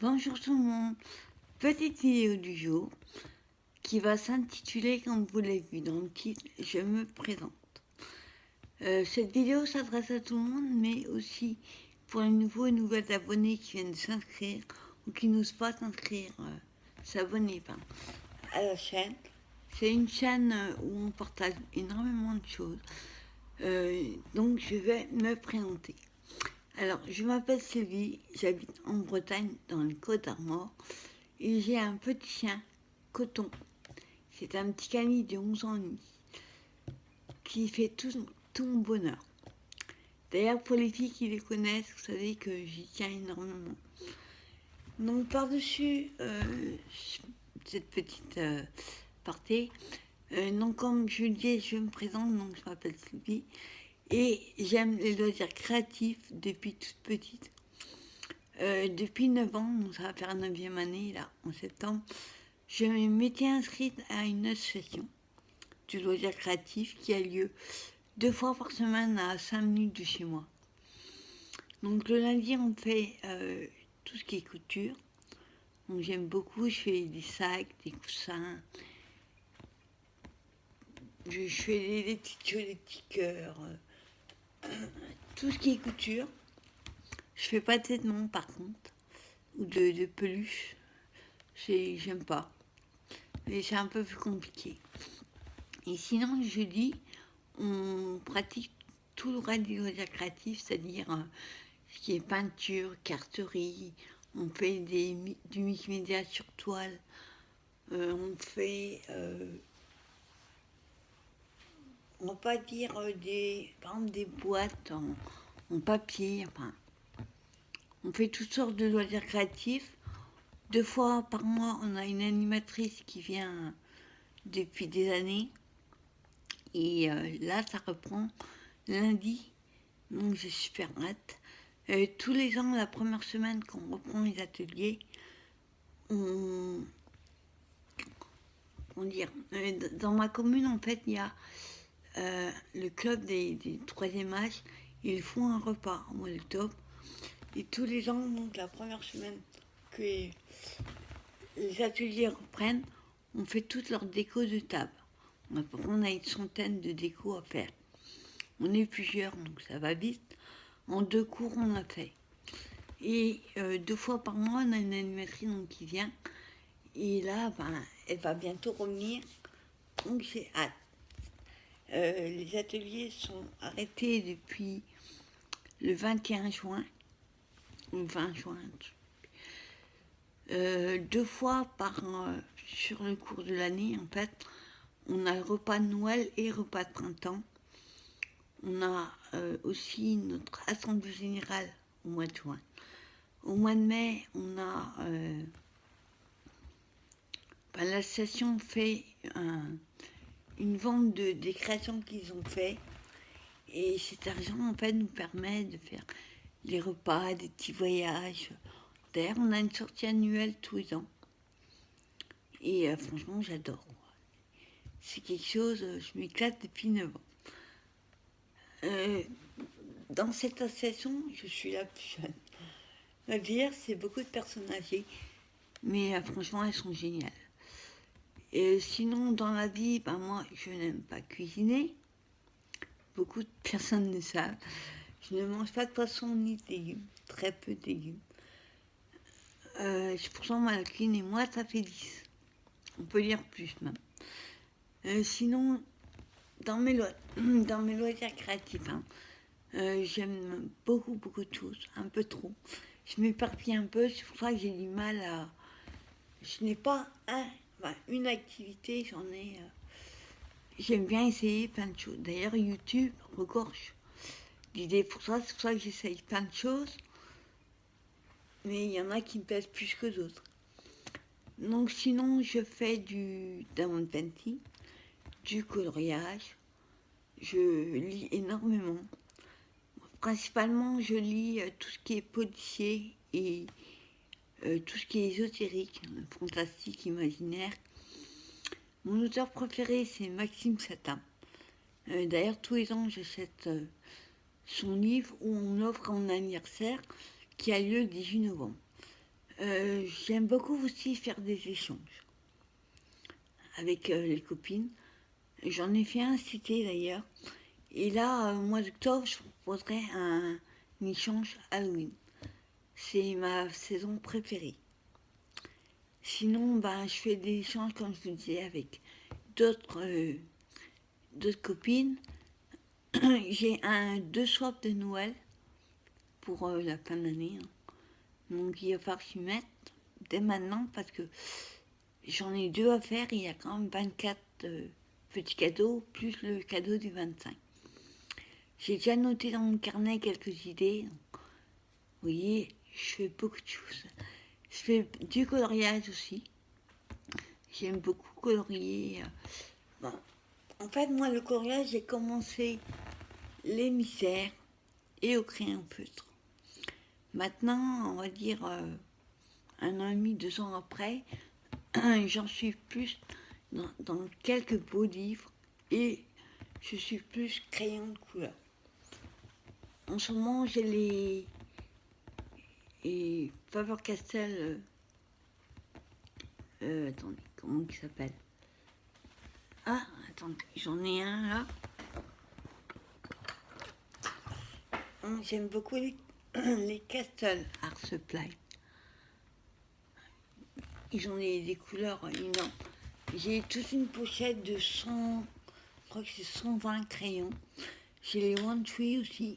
Bonjour tout le monde, petite vidéo du jour qui va s'intituler, comme vous l'avez vu dans le titre, Je me présente. Cette vidéo s'adresse à tout le monde, mais aussi pour les nouveaux et nouvelles abonnés qui viennent de s'inscrire ou qui n'osent pas s'abonner à la chaîne. C'est une chaîne où on partage énormément de choses, donc je vais me présenter. Alors, je m'appelle Sylvie, j'habite en Bretagne, dans les Côtes-d'Armor, et j'ai un petit chien, Coton. C'est un petit cani de 11 ans et demi, qui fait tout mon bonheur. D'ailleurs, pour les filles qui les connaissent, vous savez que j'y tiens énormément. Donc, par-dessus cette petite partie, donc comme je le dis, je me présente, donc je m'appelle Sylvie, et j'aime les loisirs créatifs depuis toute petite. Depuis 9 ans, donc ça va faire 9e année, là, en septembre, je m'étais inscrite à une association du loisir créatif qui a lieu 2 fois par semaine à 5 minutes de chez moi. Donc le lundi, on fait tout ce qui est couture. Donc j'aime beaucoup, je fais des sacs, des coussins, je fais des petites choses, des petits cœurs, tout ce qui est couture. Je fais pas de vêtements par contre, ou de peluche, j'aime pas. Mais c'est un peu plus compliqué. Et sinon, le jeudi, on pratique tout le reste du loisir créatif, c'est-à-dire ce qui est peinture, carterie, on fait du mix-média sur toile, on fait, on va pas dire par exemple des boîtes en papier, enfin, on fait toutes sortes de loisirs créatifs. 2 fois par mois, on a une animatrice qui vient depuis des années. Et là, ça reprend lundi, donc j'ai super hâte. Tous les ans, la première semaine qu'on reprend les ateliers, on dire, dans ma commune, en fait, il y a le club des 3e âge, ils font un repas au mois d'octobre. Et tous les ans, donc la première semaine que les ateliers reprennent, on fait toute leur déco de table. On a une centaine de décos à faire. On est plusieurs, donc ça va vite. En 2 cours, on a fait. Et 2 fois par mois, on a une animatrice donc, qui vient. Et là, elle va bientôt revenir. Donc j'ai hâte. Les ateliers sont arrêtés depuis le 21 juin. Ou 20 juin. 2 fois sur le cours de l'année, en fait, on a le repas de Noël et le repas de printemps. On a aussi notre assemblée générale au mois de juin. Au mois de mai, on a l'association fait une vente des créations qu'ils ont fait. Et cet argent, en fait, nous permet de faire les repas, des petits voyages. D'ailleurs, on a une sortie annuelle tous les ans. Et franchement, j'adore. C'est quelque chose, je m'éclate depuis 9 ans. Dans cette association, je suis la plus jeune. On va dire, c'est beaucoup de personnes âgées, mais franchement, elles sont géniales. Et sinon, dans la vie, moi, je n'aime pas cuisiner. Beaucoup de personnes le savent. Je ne mange pas de poisson ni de légumes, très peu de légumes. Pourtant, ma cuisine et moi, ça fait 10. On peut dire plus même. Sinon, dans mes loisirs créatifs, j'aime beaucoup de choses, un peu trop. Je m'éparpille un peu, c'est pour ça que j'ai du mal à... Je n'ai pas une activité, j'en ai... J'aime bien essayer plein de choses. D'ailleurs, YouTube regorge d'idées pour ça, c'est pour ça que j'essaye plein de choses. Mais il y en a qui me plaisent plus que d'autres. Donc sinon, je fais du diamond painting, du coloriage. Je lis énormément. Principalement, je lis tout ce qui est policier et tout ce qui est ésotérique, fantastique, imaginaire. Mon auteur préféré, c'est Maxime Satin. D'ailleurs, tous les ans, j'achète son livre où on offre à mon anniversaire qui a lieu le 18 novembre. J'aime beaucoup aussi faire des échanges avec les copines. J'en ai fait un cet été d'ailleurs. Et là, au mois d'octobre, je proposerai un échange Halloween. C'est ma saison préférée. Sinon, ben, je fais des échanges, comme je vous disais, avec d'autres copines. J'ai deux swaps de Noël pour la fin de l'année. Hein. Donc il va falloir s'y mettre dès maintenant parce que j'en ai deux à faire. Il y a quand même 24 petits cadeaux plus le cadeau du 25. J'ai déjà noté dans mon carnet quelques idées. Vous voyez, je fais beaucoup de choses. Je fais du coloriage aussi. J'aime beaucoup colorier. Bon. En fait, moi, le coloriage, j'ai commencé l'émissaire et au crayon feutre. Maintenant, on va dire 1 an et demi, 2 ans après, j'en suis plus dans quelques beaux livres et je suis plus crayon de couleur. En ce moment, j'ai les Faber-Castell. Attendez, comment il s'appelle? Ah, attendez, j'en ai un là. J'aime beaucoup les Castle Art Supply. Ils ont des couleurs énormes. J'ai toute une pochette de 100, je crois que c'est 120 crayons. J'ai les One Tree aussi.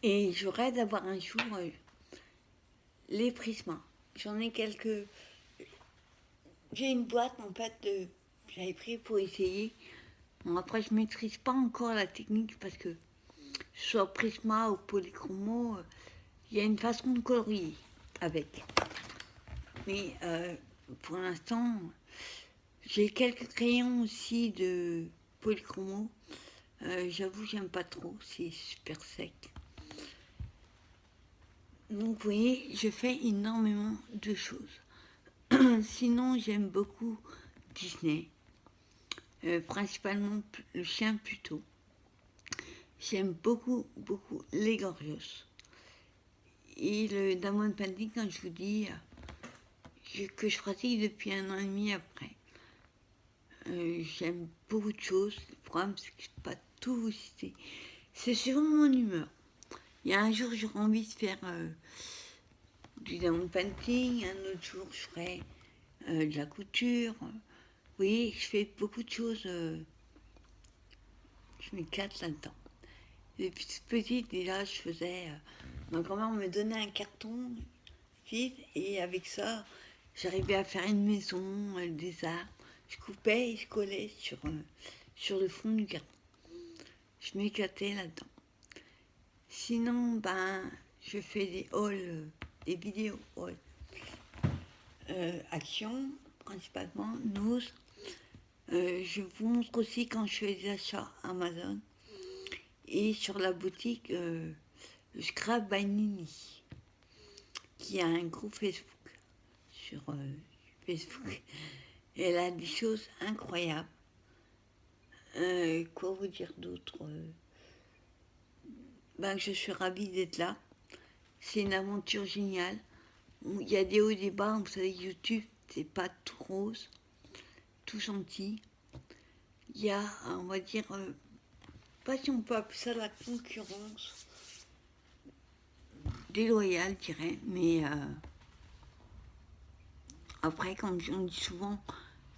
Et je rêve d'avoir un jour les Prisma. J'en ai quelques. J'ai une boîte en fait j'avais pris pour essayer. Bon, après, je maîtrise pas encore la technique parce que soit Prisma ou Polychromo, il y a une façon de colorier avec. Mais pour l'instant, j'ai quelques crayons aussi de Polychromo. J'avoue, j'aime pas trop, c'est super sec. Donc, vous voyez, je fais énormément de choses. Sinon, j'aime beaucoup Disney, principalement le chien Pluto. J'aime beaucoup, beaucoup les Gorgios. Et le Diamond Painting, quand je vous dis que je pratique depuis 1 an et demi après. J'aime beaucoup de choses. Le problème, c'est que je ne peux pas tout vous citer. C'est suivant mon humeur. Il y a un jour, j'aurai envie de faire du diamond painting. Un autre jour, je ferai de la couture. Vous voyez, je fais beaucoup de choses. Je m'éclate là-dedans. Depuis toute petite, déjà, je faisais. Ma grand-mère me donnait un carton vide et avec ça, j'arrivais à faire une maison, des arbres. Je coupais et je collais sur le fond du carton. Je m'éclatais là-dedans. Sinon, ben, je fais des hauls, des vidéos hauls. Action, principalement, news. Je vous montre aussi quand je fais des achats Amazon. Et sur la boutique, le Scrap by Nini, qui a un groupe Facebook. Sur Facebook. Elle a des choses incroyables. Quoi vous dire d'autre ben, je suis ravie d'être là. C'est une aventure géniale. Il y a des hauts et des bas. Vous savez, YouTube, c'est pas tout rose, tout gentil. Il y a, on va dire, pas si on peut appeler ça la concurrence déloyale, je dirais, mais après, comme on dit souvent,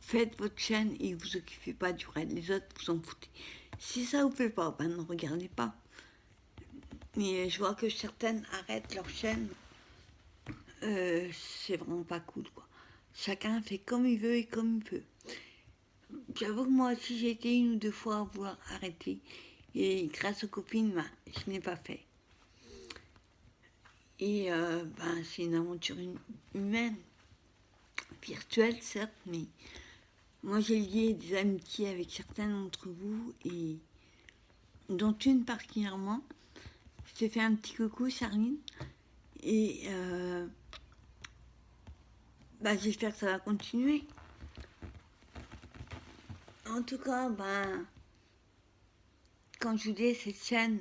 faites votre chaîne et vous occupez pas du reste. Les autres, vous en foutez. Si ça vous plaît pas, ben ne regardez pas. Mais je vois que certaines arrêtent leur chaîne. C'est vraiment pas cool, quoi. Chacun fait comme il veut et comme il peut. J'avoue que moi aussi, j'ai été 1 ou 2 fois à vouloir arrêter. Et grâce aux copines, ben, je n'ai pas fait. Et ben, c'est une aventure humaine, virtuelle certes, mais moi j'ai lié des amitiés avec certains d'entre vous, et dont une particulièrement. Je te fais un petit coucou, Charline. Et ben, j'espère que ça va continuer. En tout cas, ben, quand je vous dis, cette chaîne,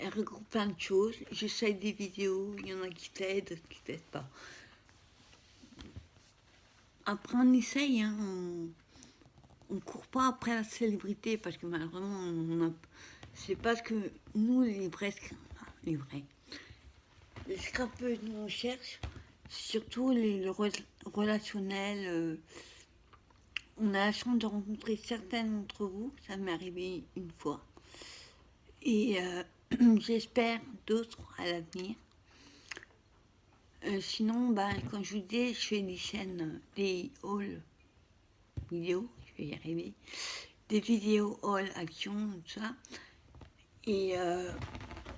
Elle regroupe plein de choses. J'essaye des vidéos, il y en a qui t'aident, d'autres qui t'aident pas. Après, on essaye, hein, on court pas après la célébrité parce que malheureusement, c'est parce que nous, les vrais, les scrapeux, nous on cherche, surtout le relationnel. On a la chance de rencontrer certains d'entre vous, ça m'est arrivé une fois. Et j'espère d'autres à l'avenir. Sinon, quand je vous dis, je fais des chaînes, des hauls vidéo, je vais y arriver, des vidéos haul action, tout ça. Et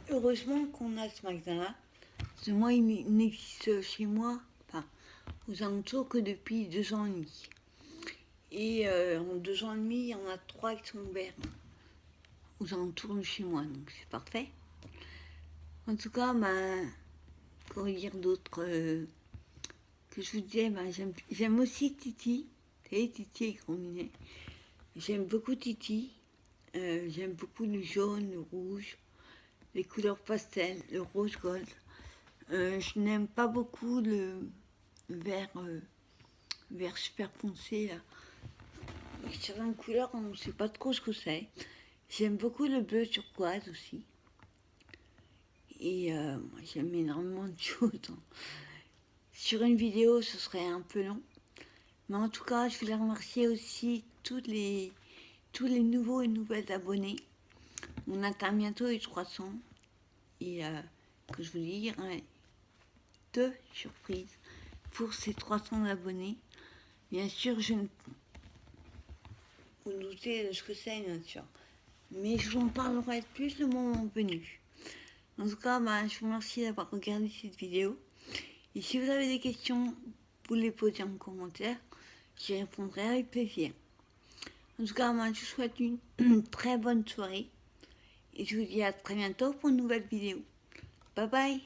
heureusement qu'on a ce magasin-là. Parce que moi, il n'existe chez moi, enfin, aux alentours que depuis 2 ans et demi. Et en 2 ans et demi, il y en a 3 qui sont ouverts aux alentours de chez moi, donc c'est parfait. En tout cas, pour dire d'autres, que je vous disais, j'aime aussi Titi. Vous savez, Titi est combiné. J'aime beaucoup Titi. J'aime beaucoup le jaune, le rouge, les couleurs pastel, le rose gold. Je n'aime pas beaucoup le vert, vert super foncé là. Certaines couleurs, on ne sait pas trop ce que c'est. J'aime beaucoup le bleu turquoise aussi. Et moi, j'aime énormément de choses. Sur une vidéo, ce serait un peu long. Mais en tout cas, je voulais remercier aussi tous les nouveaux et nouvelles abonnés. On atteint bientôt les 300. Et que je vous dis, hein, 2 surprises pour ces 300 abonnés. Bien sûr, vous doutez de ce que c'est, bien sûr. Mais je vous en parlerai plus le moment venu. En tout cas, je vous remercie d'avoir regardé cette vidéo. Et si vous avez des questions, vous les posez en commentaire. J'y répondrai avec plaisir. En tout cas, je vous souhaite une très bonne soirée. Et je vous dis à très bientôt pour une nouvelle vidéo. Bye bye.